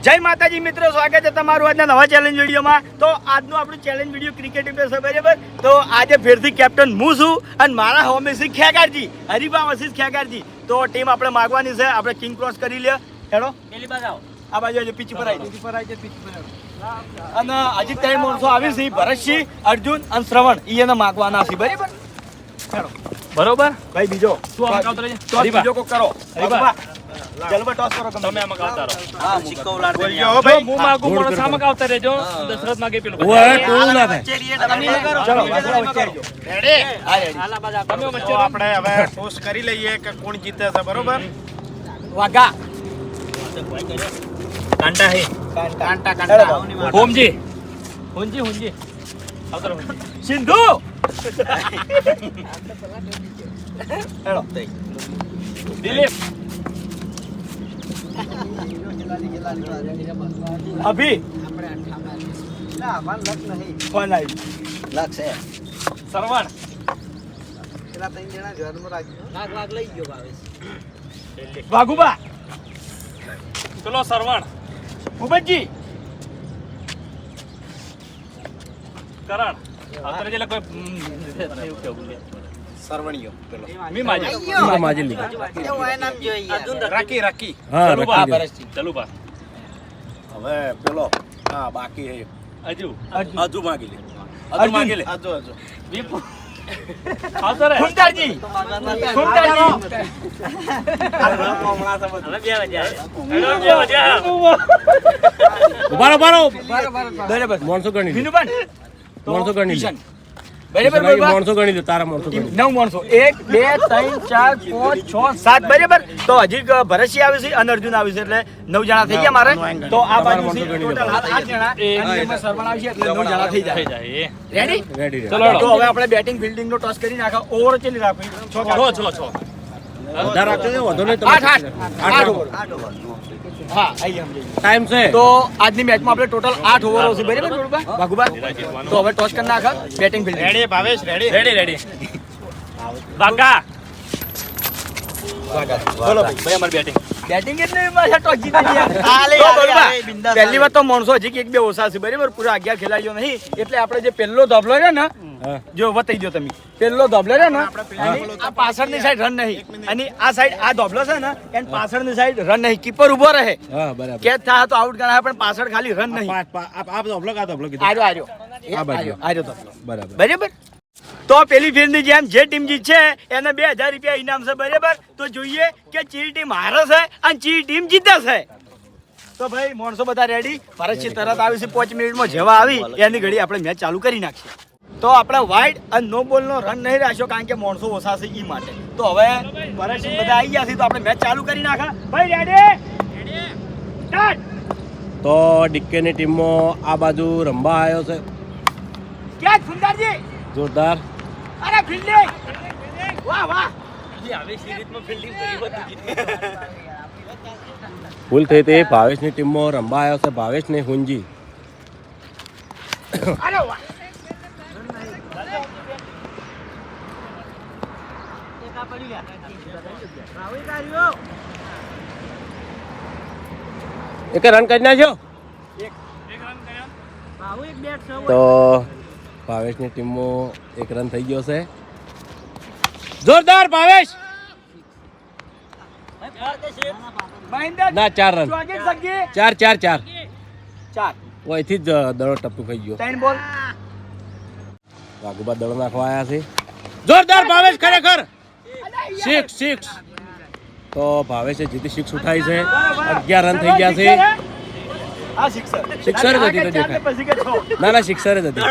જય માતાજી મિત્રો, સ્વાગત છે તમારું આજના નવા ચેલેન્જ વિડીયોમાં। તો આજનું આપણું ચેલેન્જ વિડીયો ક્રિકેટ ઉપર છે, બરાબર। તો આજે ફેરથી કેપ્ટન હું છું અને મારા હોમે છે ખેગારજી, હરીબા વસીસ ખેગારજી। તો ટીમ આપણે માગવાની છે, આપણે કિંગ ક્રોસ કરી લે હેડો પેલી બાજુ આવો, આ બાજુ આજે પિચ પર આવી પિચ પર અને હજી 3 માણસો આવી છે, ભરતસિંહ, અર્જુન અને શ્રવણ, એને માગવાના છે, બરાબર હેડો બરોબર ભાઈ। બીજો શું આવતરે છે તો બીજો કો કરો હરીબા જલવા ટોસ કરો તમે આમાં ગાવતા રહો। હા સિક્કો ઉલાડ બોલજો હો ભાઈ, હું માગું મોણો સામે ગાવતા રહેજો, દશરથ માગે પેલું ઓય ટોલ ના થાય ચલો વચ્ચે આવજો રેડી હા રેડી હાલા બાજા તમે વચ્ચે આપણે હવે ટોસ કરી લઈએ કે કોણ જીતે છે, બરોબર। વાગા કાંટા હે કાંટા હોમજી આવતરો સિંધુ હેડો દિલીપ अभी ना वन लक नहीं कौन आई लक से सरवण પેલા ત્રણ જણા ઘરમાં રાખજો, લાગ લઈ ગયો ભાવેશ વાઘુબા ચલો સરવણ ઉબજી કરણ અત્યારે જે કોઈ સરવણીયો પેલો મી માજી લીધા કેવો એ નામ જોઈએ રાકી હા ચલુબા ચલુબા હવે પેલો હા બાકી હે અજુ માગી લે અજુ વિપુ આવતો રે સુંદરજી હવે બે બરાબર મોણસો ગણી વિનુબન મોણસો ગણી બરાબર માણસો ગણી દો તારા માણસો 9 માણસો 1 2 3 4 5 6 7 બરાબર। તો હજી ભરતસિંહ આવે છે અને અર્જુન આવે છે, એટલે 9 જણા થઈ ગયા મારે। તો આ બાજુ ટોટલ 8 જણા અને એમાં સરવણ આવશે એટલે 9 જણા થઈ જાય। રેડી ચલો તો હવે આપણે બેટિંગ ફિલ્ડિંગ નો ટોસ કરી નાખા। ઓવર ચેલી રાખવી 6 બધા રાખજો ને, વધો નહીં તમે 8 ઓવર હા આઈ સમજી ટાઈમ છે। તો આજની મેચમાં આપણે ટોટલ 8 ઓવરો છે, બરાબર ભાગુબા। તો હવે ટોસ કરી નાખા batting fielding ready Bhavesh ready વાગા બોલો ભાઈ અમાર બેટિંગ એટલે મારા ટોસ જીતી ગયા પહેલી વાર। તો માણસો હજી એક બે ઓછા છે, બરાબર પૂરા 11 ખેલાડીઓ નહીં, એટલે આપણે જે પહેલો ધોબલો છે ને જો વતાઈ દો તમે, પહેલો ધોબલો છે ને આ પાછળની સાઈડ રન નહીં અને આ સાઈડ આ ધોબલો છે ને એન પાછળની સાઈડ રન નહીં, કીપર ઉભો રહે કેચ થાય તો આઉટ ગણાય, પણ પાછળ ખાલી રન નહીં। આ ધોબલો બરાબર। તો પેલી ફેરની જેમ જે ટીમ જીતશે એને 2000 રૂપિયા ઇનામ છે, બરાબર। તો જોઈએ કે ચી ટીમ હારે છે અને ચી ટીમ જીતે છે। તો ભાઈ માણસો બધા રેડી, ભરતસિંહ તરત આવી છે 5 મિનિટમાં જેવા આવી એની ઘડી આપણે મેચ ચાલુ કરી નાખીએ। તો આપણે વાઇડ અને નો બોલ નો રન નહીં રાખ્યો, કારણ કે માણસો ઓછા છે એ માટે। તો હવે ભરતસિંહ બધા આવી ગયા છે, તો આપણે મેચ ચાલુ કરી નાખા ભાઈ રેડી સ્ટાર્ટ। તો ડીકે ની ટીમમાં આ બાજુ રંબા આવ્યો છે, ક્યાં સુંદરજી જોરદાર અરે ફિલ્ડિંગ વાહ વાહ આવી સિરીઝમાં ફિલ્ડિંગ કરી હોત ભૂલ થઈ તે ભાવેશની ટીમમાં રંબા આવ્યો છે, ભાવેશ ને હુંજી અરે વાહ એક રન કરી નાખ્યો। તો ભાવેશની ટીમમાં એક રન થઈ ગયો છે, જોરદાર ભાવેશ ના 4 રન 4 ઓયથી જ દડો ટપ્પુ થઈ ગયો। 3 બોલ વાઘુબા દડો નાખવા આવ્યા છે, જોરદાર ભાવેશ ખરેખર 6 તો ભાવેશે જીતી 6 ઉઠાઈ છે, 11 રન થઈ ગયા છે। આ સિક્સર જ હતી તો દેખાય ના સિક્સર જ હતી।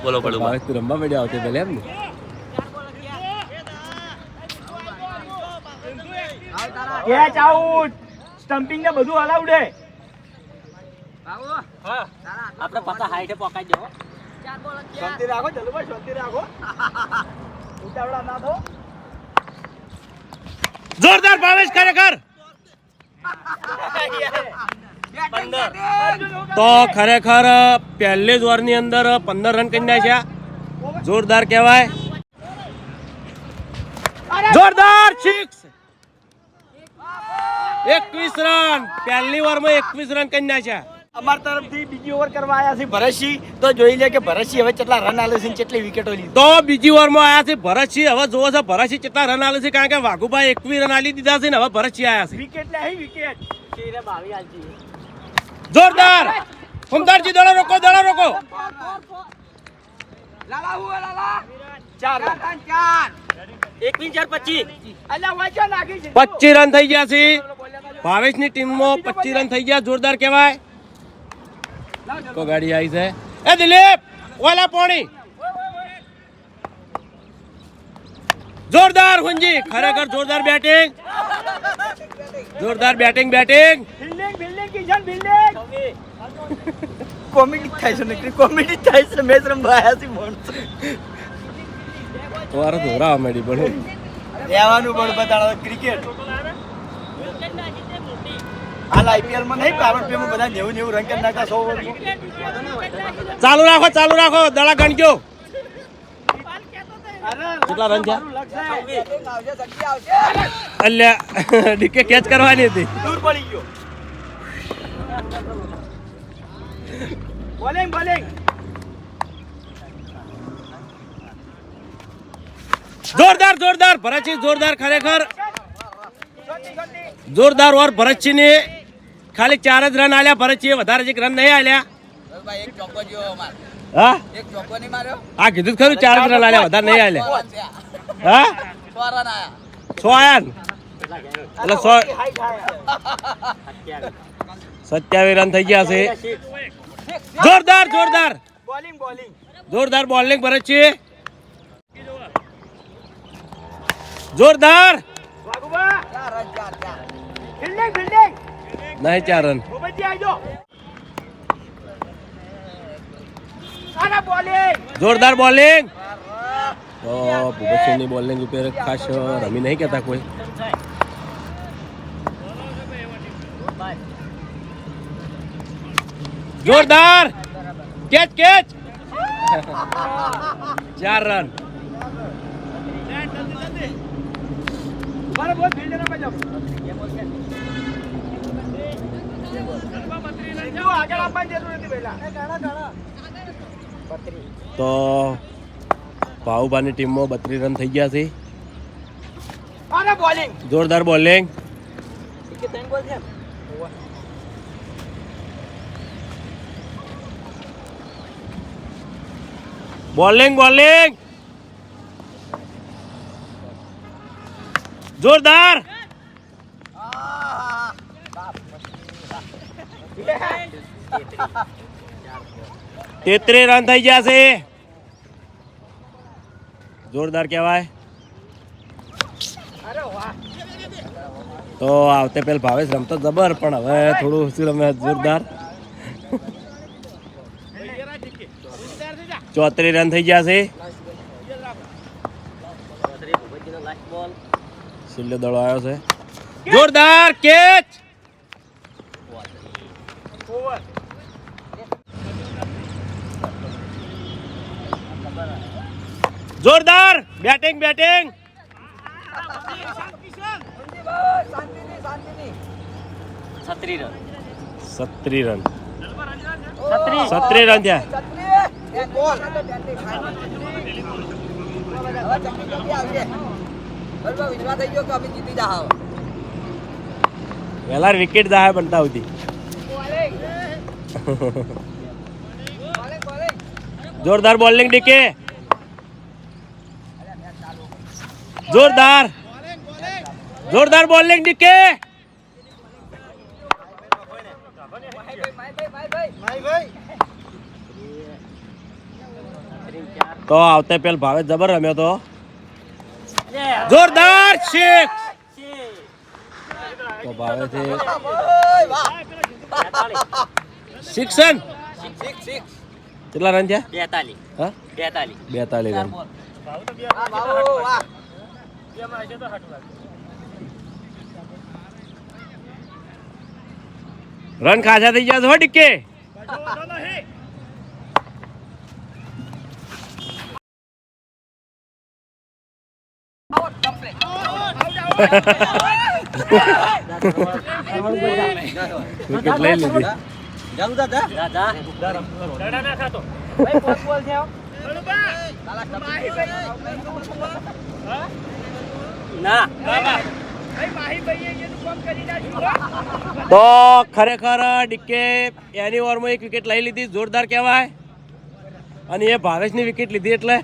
બોલો ભાવેશ તું રમવા મળ્યા આવતે પેલે એમ ને કેચ આઉટ, સ્ટમ્પિંગ ને બધું અલાઉડ હે। હા આપણે પાછા હાઈટે પકાઈ દો, શાંતિ રાખો જલ્દી શાંતિ રાખો, ઉતાવળા ના થો। જોરદાર ભાવેશ ખરેખર તો ખરેખર પહેલી જ ઓવરની અંદર 15 રન કરી નાખ્યા, જોરદાર કહેવાય, જોરદાર સિક્સ। 21 રન પહેલી ઓવરમાં 21 રન કરી નાખ્યા. અમાર તરફથી બીજી ઓવર કરવા આવ્યા છે ભરતસિંહ. તો જોઈ લે કે ભરતસિંહ હવે કેટલા રન આલે છે ને કેટલી વિકેટો લીધી. તો બીજી ઓવરમાં આયા છે ભરતસિંહ. હવે જોવો છે ભરતસિંહ કેટલા રન આલે છે, કારણ કે વાઘુભાઈ 21 રન આલી દીધા છે ને હવે ભરતસિંહ આયા છે. વિકેટ લે વિકેટ જોરદાર ફમદારજી, દડો રોકો, દડો રોકો. ચાર રન. 21-4-25. અલ્યા વાંચો નાખી છે. 25 રન થઈ ગયા છે ભાવેશની ટીમમાં. 25 રન થઈ ગયા, જોરદાર કહેવાય. તો ગાડી આવી છે. એ દિલીપ ઓલા પોણી. જોરદાર હુંજી, ખરેખર જોરદાર બેટિંગ, જોરદાર batting. Fielding Kishan fielding. Comedy થાય છે નકરી કોમેડી થાય છે. મેચ રમવા આવ્યા છે માણસો. તમારે દોરા મેડી પણ રહેવાનું પણ બતાડો ક્રિકેટ. હાલ આઈપીએલ માં નહીં, પાવર પ્લે માં બધા 90 રન કરી નાખતા 100 ઓવરમાં. ચાલુ રાખો, ચાલુ રાખો, દડા ગણજો. કેટલા રન છે? અલ્યા ડીકે કેચ કરવાની હતી. દૂર પડી ગયો. બોલિંગ. જોરદાર ભરતસિંહ, જોરદાર ખરેખર જોરદાર. ઓર ભરતસિંહ ને ખાલી 4 જ રન આલ્યા. ભરતસિંહ વધારે એક રન નહીં આલ્યા. હા હા કીધું ખરું, 4 જ રન આલ્યા, વધારે નહીં આલ્યા. હા 6 આયા ને એટલે 27 રન થઈ ગયા છે. જોરદાર બોલિંગ ભરતસિંહ, જોરદાર. નહીં 4 રન. જોરદાર બોલિંગ. તો ભૂપતસિંહની બોલિંગ ઉપર ખાસ રમી નહીં કહેતા કોઈ. જોરદાર કેચ 4 રન. તો ભાવુભાની ટીમમાં 32 રન થઈ ગયા છે. જોરદાર બોલિંગ. જોરદાર. 33 રન થઈ ગયા છે. જોરદાર કહેવાય. તો આવતે પેલ ભાવેશ રમતો જબર, પણ હવે થોડું ઓછું રમે. જોરદાર. 34 રન થઈ ગયા છે. છેલ્લો દડો આવ્યો છે. જોરદાર કેચ. જોરદાર બેટિંગ. 37 રન થયા. વેલા વિકેટ જાય બનતા હતી. જોરદાર બોલિંગ ડીકે. જોરદાર બોલિંગ ડીકે. તો આવતે પેલ ભાવેશ જબર રમ્યો તો. જોરદાર સિક્સ. તો ભાવેશે 6 રન. કેટલા રન છે? 42 રન. રન ખાસા થઈ ગયા છો ડીકે. વિકેટ લઈ લીધી. તો ખરેખર ડીકે એની ઓવરમાં એક વિકેટ લઈ લીધી, જોરદાર કહેવાય. અને એ ભાવેશની વિકેટ લીધી એટલે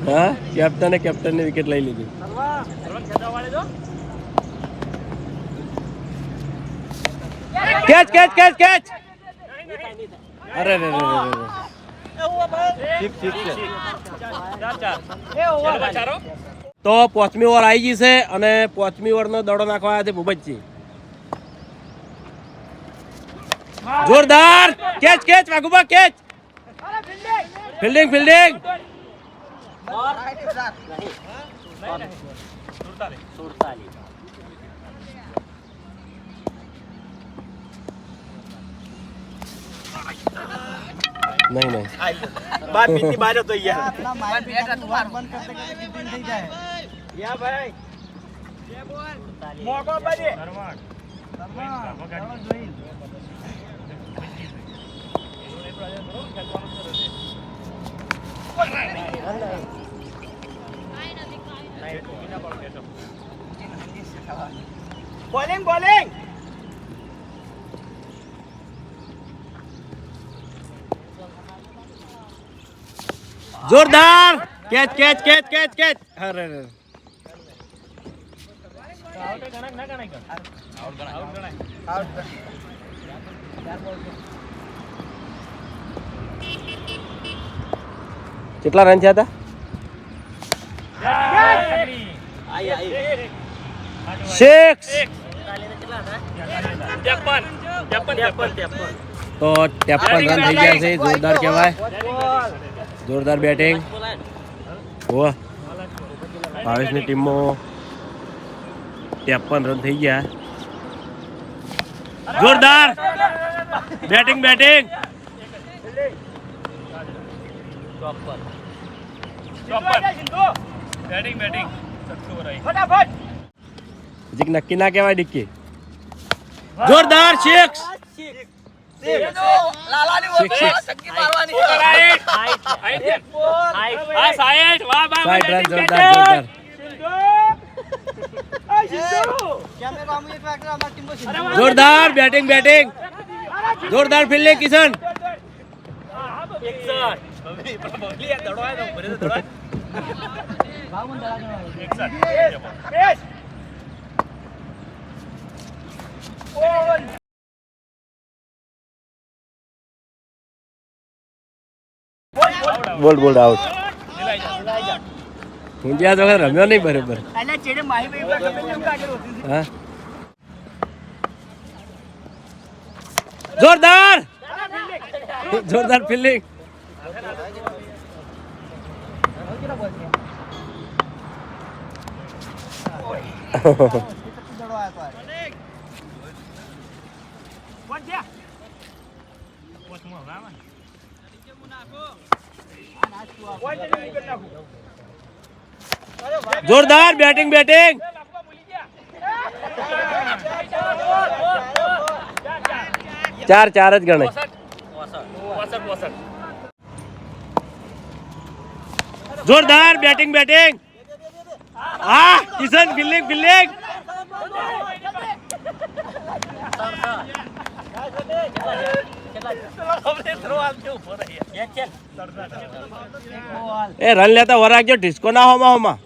હા, કેપ્ટને વિકેટ લઈ લીધી. Catch catch catch catch. અરે રે રે રે. તો 5મી ઓવર આવી ગઈ છે અને 5મી ઓવરનો દડો નાખવા આવ્યા છે ભૂપતજી. જોરદાર catch catch Vaghuba catch. Fielding fielding. નહીં નહીં બાર પીની બાર હતો યાર. યા ભાઈ મોકો બને. Bowling bowling. જોરદાર catch catch catch catch catch. અરે રે. કેટલા રન થયા હતા? 6. તો 53 રન થઈ ગયા છે. જોરદાર કહેવાય. જોરદાર બેટિંગ. વાહ, ભાવેશની ટીમમાં 53 રન થઈ ગયા. જોરદાર બેટિંગ બેટિંગ. ફટાફટ. હજી નક્કી ના કહેવાય ડિક્કી. જોરદાર 6. જોરદાર બેટિંગ બેટિંગ. જોરદાર ફિલ્ડિંગ કિશન. બોલ બોલ આઉટ. ઊંધિયા તો રમ્યો નહીં બરોબર. હા, જોરદાર જોરદાર ફિલ્ડિંગ. જોરદાર બેટિંગ બેટિંગ. 4 જ ગણે. જોરદાર બેટિંગ બેટિંગ. હા, કિશન ફિલ્ડિંગ ફિલ્ડિંગ. એ રન લેતા વરાગ્યો ડિસ્કો ના હોમાં હોમાં.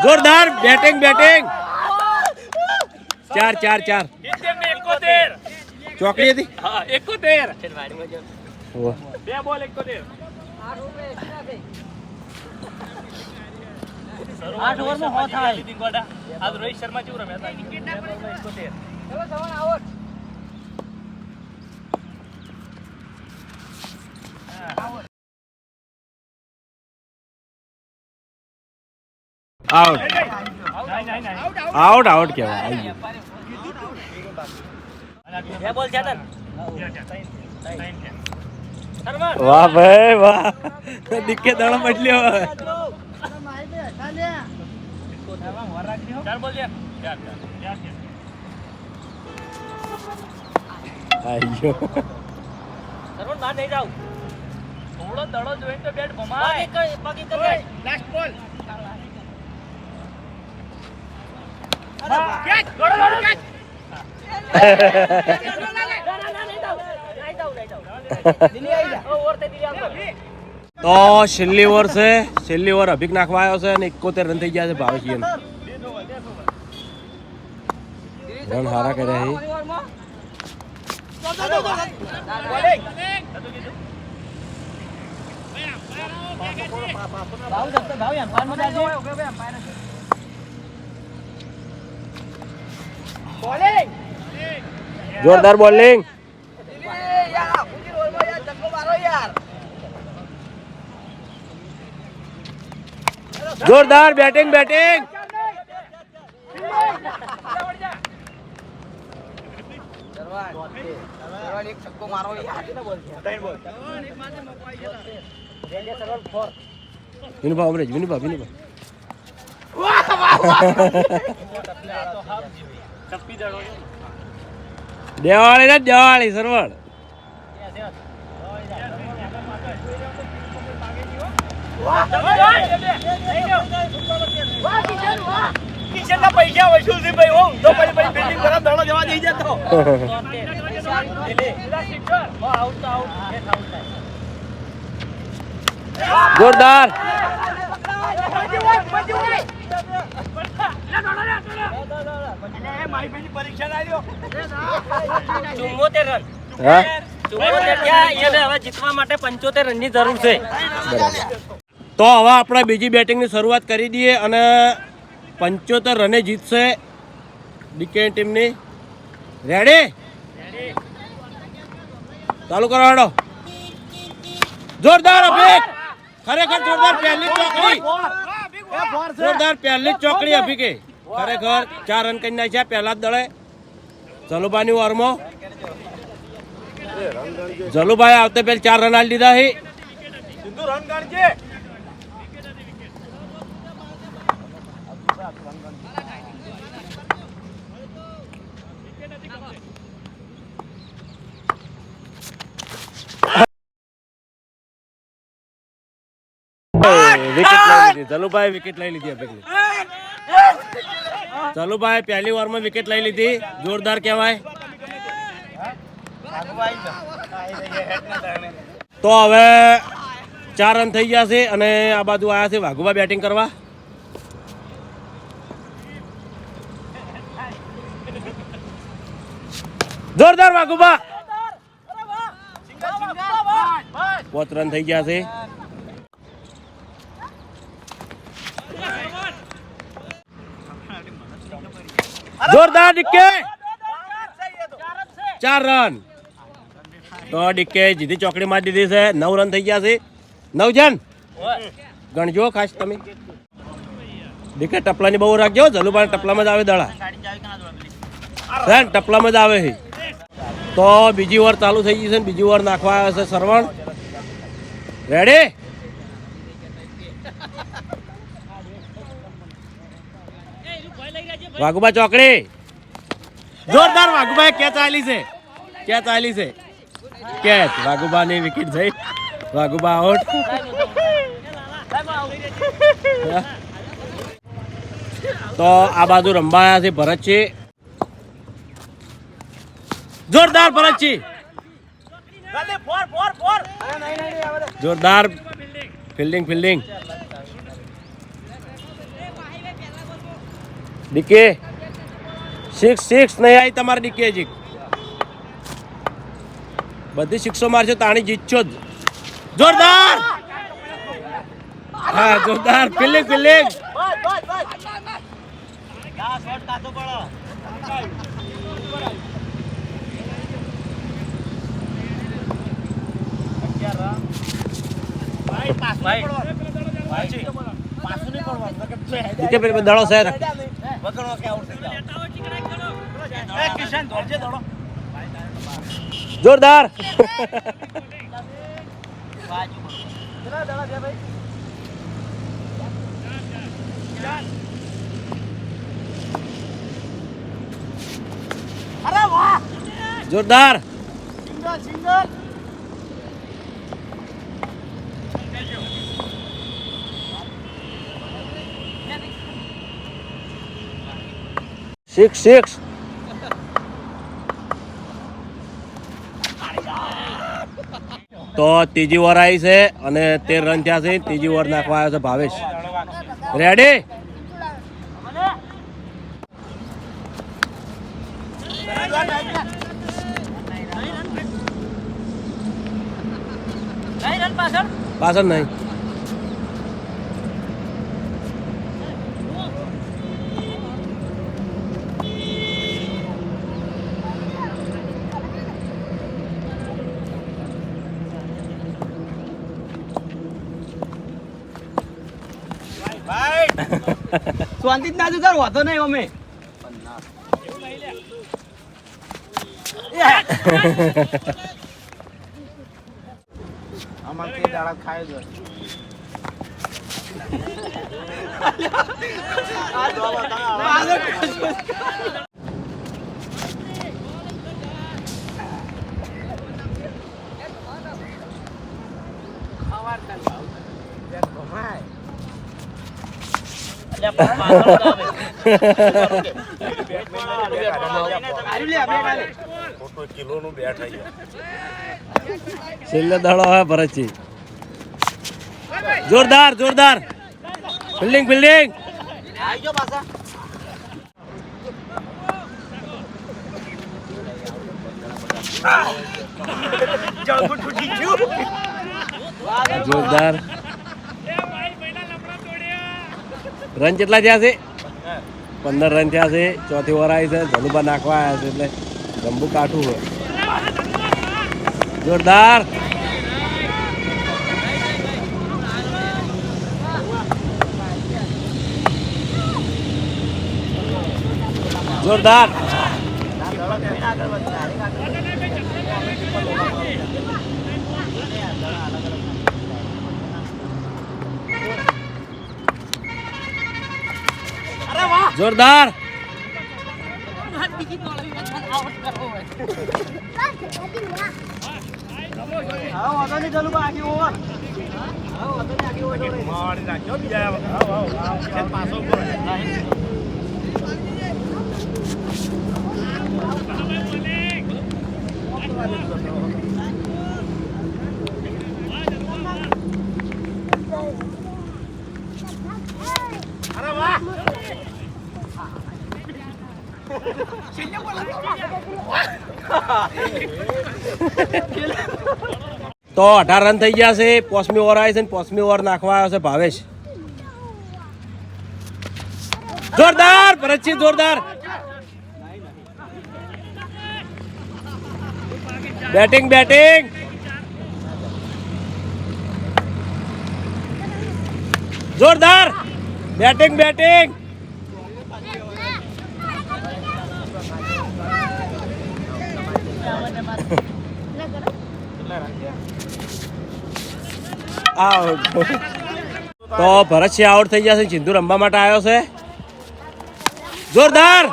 જોરદાર બેટિંગ બેટિંગ. 4 ચોકડી હતી. 71. વાહ. 2 બોલ 71. 8 ઓવરમાં હો થાય. આજ રોહિત શર્મા જેવું રમ્યા હતા. વિકેટ ના પડે. 71. ચલો સવાન આઉટ. આઉટ આઉટ કહેવાય. 2 બોલ છે તન. વાહ ભાઈ વાહ. દિક્કે દાડો બદલ્યો. ચાર બોલ દે. ચાર. આયો સર્વન બહાર નહીં જાવ. થોડો દડો જોઈને તો બેટ ભમાય. લાસ્ટ બોલ. કેચ. દોડો કેચ. તો છેલ્લી ઓવર છે, છેલ્લી ઓવર અભિક નાખવા આવ્યો છે અને 71 રન થઈ ગયા છે ભાવેશીયન. રન હારા કર્યા છે. જોરદાર બોલિંગ. જોરદાર બેટિંગ બેટિંગ. વિનુભા અમરેજ વિનુભા દેવાળી ને દેવાળી સરવણ. કિશનના પૈસા વસૂલ છે ભાઈ. હું તો પછી બિલ્ડિંગ પર દડો જવા દઈ જતો. જોરદાર. પરીક્ષા ના લ્યો. 74 રન. હા 74 એને હવે જીતવા માટે 75 રનની જરૂર છે. તો હવે આપણે બીજી બેટિંગની શરૂઆત કરી દઈએ અને 75 રને જીતશે ડીકે ટીમની. રેડી? ચાલુ કરો હેડો. જોરદાર અભિક. ખરેખર જોરદાર પહેલી ચોકડી. જોરદાર પહેલી ચોકડી અભિકે. ખરેખર 4 રન કરી નાખ્યા પહેલા જ દળે. જલુભાઈની ઓવરમાં જલુભાઈ આવતે પેલ 4 રન આલી દીધા છે. સિંધુ રન કાઢજે. વિકેટ લઈ લીધી. જલુભાઈ વિકેટ લઈ લીધી અભિકની. જલુભાઈ પહેલી ઓવરમાં વિકેટ લઈ લીધી. જોરદાર કહેવાય. તો હવે 4 રન થઈ ગયા છે અને આ બાજુ આવ્યા છે વાઘુબા બેટિંગ કરવા. જોરદાર વાઘુબા. 5 રન થઈ ગયા છે. જોરદાર ડીકે. 4 રન. તો ડીકે જીધી ચોકડી મારી દીધી છે. 9 રન થઈ ગયા છે. 9 જણ ગણજો ખાસ તમે. ડીકે ટપલાની બહુ રાખજો. જલુભાઈ ટપલામાં જ આવે દડા. ટપલામાં જ આવે છે. તો બીજી ઓવર ચાલુ થઈ ગઈ છે ને બીજી ઓવર નાખવા આવે છે સરવણ. રેડી? વાઘુબા ચોકડી. જોરદાર વાઘુભાઈ કેચ આલી છે. કેચ આલી છે. કેચ. વાઘુબાની વિકેટ થઈ. વાઘુબા આઉટ. તો આ બાજુ રંબાયા છે ભરતજી. જોરદાર ભરતજી. જોરદાર ફિલ્ડિંગ ફિલ્ડિંગ. ડીકે 6 નહીં આવી તમારે ડીકે જી. બધી 6 મારશો તાણી જીતશો જ. જોરદાર. હા જોરદાર ફિલ્ડિંગ ફિલ્ડિંગ. ડીકે પેલી દડો છે. જોરદાર. અરે વાહ જોરદાર. Single single six six. તો ત્રીજી ઓવર આવી છે અને 13 રન થયા છે. ત્રીજી ઓવર નાખવા આવ્યો છે ભાવેશ. રેડી. રન પાછળ પાછળ નહીં. શાંતિ જ ના જોતા વાંધો નહીં અમે અમાર કે દાડા ખાય જો આ દોવા તા છેલ્લે દાડો હે ભરતજી. જોરદાર જોરદાર. Fielding fielding. આવજો પાછા જળબુ તૂટી ગયું જોરદાર. રન કેટલા થયા છે? 15 રન થયા છે. ચોથી ઓવર આવી છે. ધનુભા નાખવા આવ્યા છે એટલે રંબુ કાઠું છે. જોરદાર. જોરદાર. જોરદાર. હા વાંધો નહીં ચાલુ આખી ઓવર હા વાંધો નહીં આખી ઓવર મારી નાખ્યો બીજા પાછો અરે વાહ તો 18 રન થઈ ગયા છે. 5મી ઓવર આવી છે. 5મી ઓવર નાખવા આવ્યો છે ભાવેશ. જોરદાર ભરતજી જોરદાર. Batting batting. જોરદાર બેટિંગ બેટિંગ. આઉટ. તો ભરતસિંહ આઉટ થઈ ગયા છે. સિંધુ રમવા માટે આવ્યો છે. જોરદાર.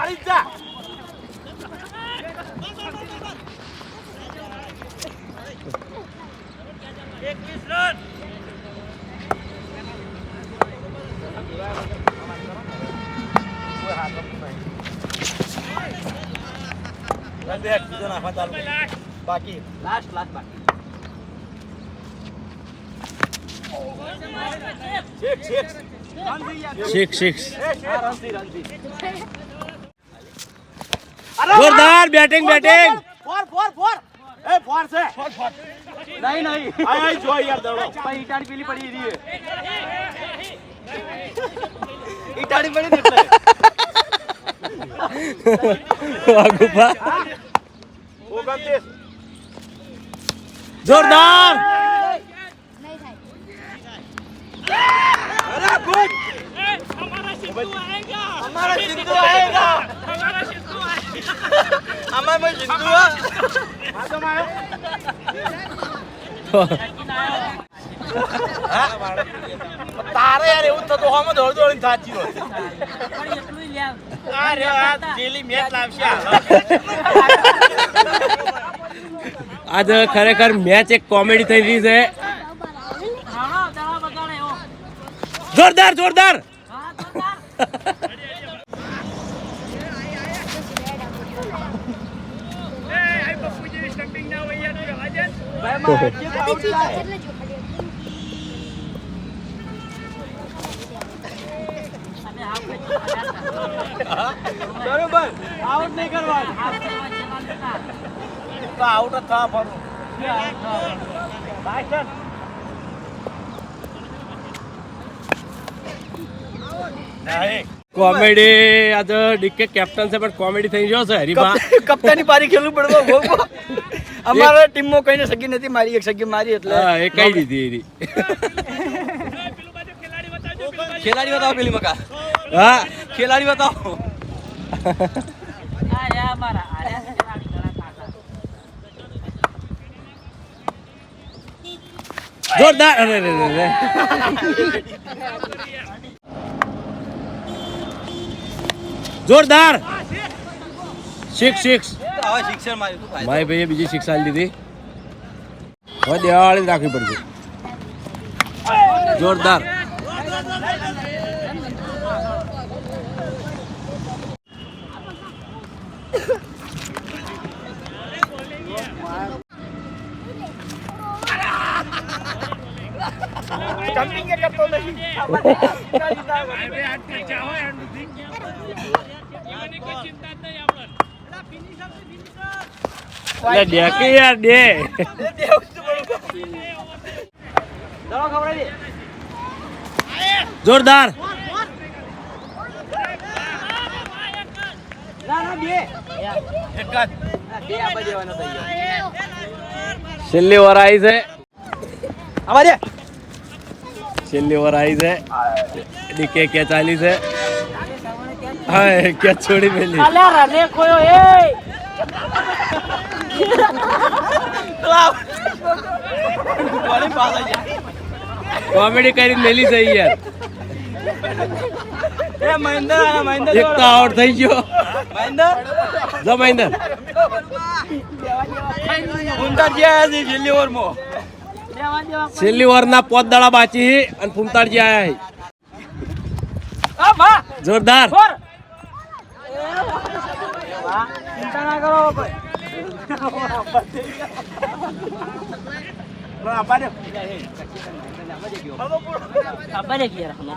બાકી લાસ્ટ બાકી સિક્સ સિક્સ. જોરદાર batting batting. Four four four એ ફોર છે નહીં નહીં આય જો યાર દડો ભાઈ ઈટાડી પેલી પડી રહી ઈટાડી પડી ને એટલે વાગુપા. 29 જોરદાર. अरे गुड हमारा सिंधु आएगा हमारा सिंधु તારે યાર એવું થતું હોમ દોડ દોડીને થાચી હોય પણ એટલું લે આ રે આ જેલી મેચ લાવશે આજે ખરેખર મેચ એક કોમેડી થઈ રહી છે હા દડા બગાડે એવો જોરદાર જોરદાર હા જોરદાર અને આ બરોબર આઉટ નહીં કરવાનું તો આઉટ જ થવા ફરું કોમેડી આજે ડીકે કેપ્ટન છે પણ કોમેડી થઈ ગયો છે હરીફા કપ્તાની પારી ખેલવું પડતો અમારા ટીમમાં કઈને સગી નથી મારી એક સગી મારી એટલે હા એ કઈ દીધી એરી ખેલાડી બતાવો પેલી મકા હા ખેલાડી બતાવો આ રે અમારા આ રે ખેલાડી ઘણા ખાસા જોરદાર અરે રે રે જોરદાર સિક્સ હવે શિક્ષણ માર્યું તું મારી ભાઈએ બીજી શિક્ષા લીધી હવે દેવાવાળી જ રાખવી પડશે જોરદાર જમ્પિંગ કે કરતો નથી લે ડેકે યાર ડે જોરદાર છેલ્લી ઓવર આવી છે છેલ્લી ઓવર આવી છે ડીકે કે ચાલી છે હા કે છોડી મેલી અલ્યા રને કોયો એ કોમેડી કરીને મેલી છે યાર એ મહેન્દ્ર એક તો આઉટ થઈ ગયો જો મહેન્દ્ર ઉંટાજી આયા છે છેલ્લી ઓવરમાં લેવા દેવા છેલ્લી ઓવર ના 5 દાડા બાકી અને ફૂમતાળજી આયા આ ભા જોરદાર ફોર વાહ ચિંતા ના કરો કોઈ ખબર છે યાર હમ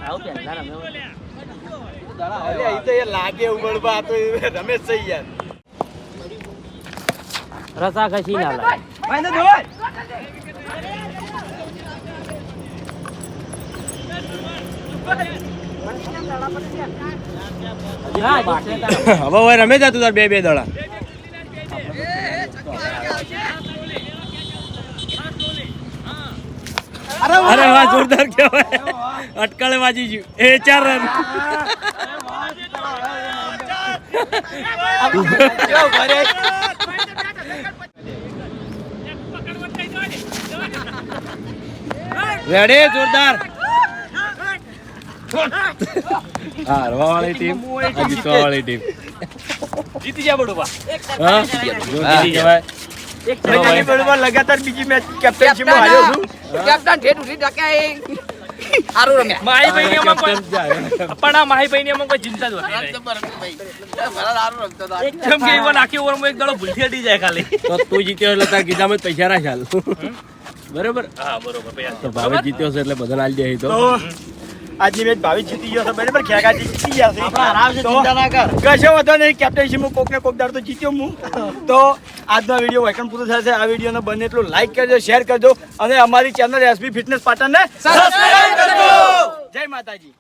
આવ કે ના રમે અરે ઈ તો એ લાગે ઉમળવા તો રમેશ છે યાર રસા ખસી ના લાગે મહેન્દ્ર ધોઈ હા હવે હવે રમે જા તું તાર બે દડા અરે વાહ જોરદાર કહેવાય અટકળે વાજી ગયું એ 4 રન રેડી જોરદાર હારવા વાળી ટીમ જીતવા વાળી ટીમ જીતી જા બડુબા હા જીતી જવાય જીતી બડુબા લગાતાર બીજી મેચ કેપ્ટનશીપ માં હાર્યો છું કેપ્ટન ઠેઠ ઉઠી ટકાય સારું રમ્યા માહી ભાઈ એમાં કોઈ કેપ્ટન જાય પણ આ માહી ભાઈ એમાં કોઈ ચિંતા જ હોતી નહીં સારું રમતો હતો કેમ કે એવો આખી ઓવરમાં એક દડો ભૂલથી અડી જાય ખાલી તો તું જીત્યો એટલે તાર ગીધામાં જ પૈસા રાખ હાલ બરોબર હા બરોબર ભાઈ તો ભાવે જીત્યો છે એટલે બધાને આલી દે તો તો આજની મેચ ભાવિ જીતી ગયો છે બરાબર ખેગાજી જીતી ગયા છે આપણા આરામ છે, તો ચિંતા ના કર. કશો વાંધો નહીં કેપ્ટનશીપ કોક ને કોક દાડ તો જીત્યો હું તો આજનો વિડીયો વાયકન પૂરો થશે આ વિડીયોને બને એટલું લાઈક કરજો શેર કરજો અને અમારી ચેનલ એસબી ફિટનેસ પાટણને સબસ્ક્રાઇબ કરજો જય માતાજી.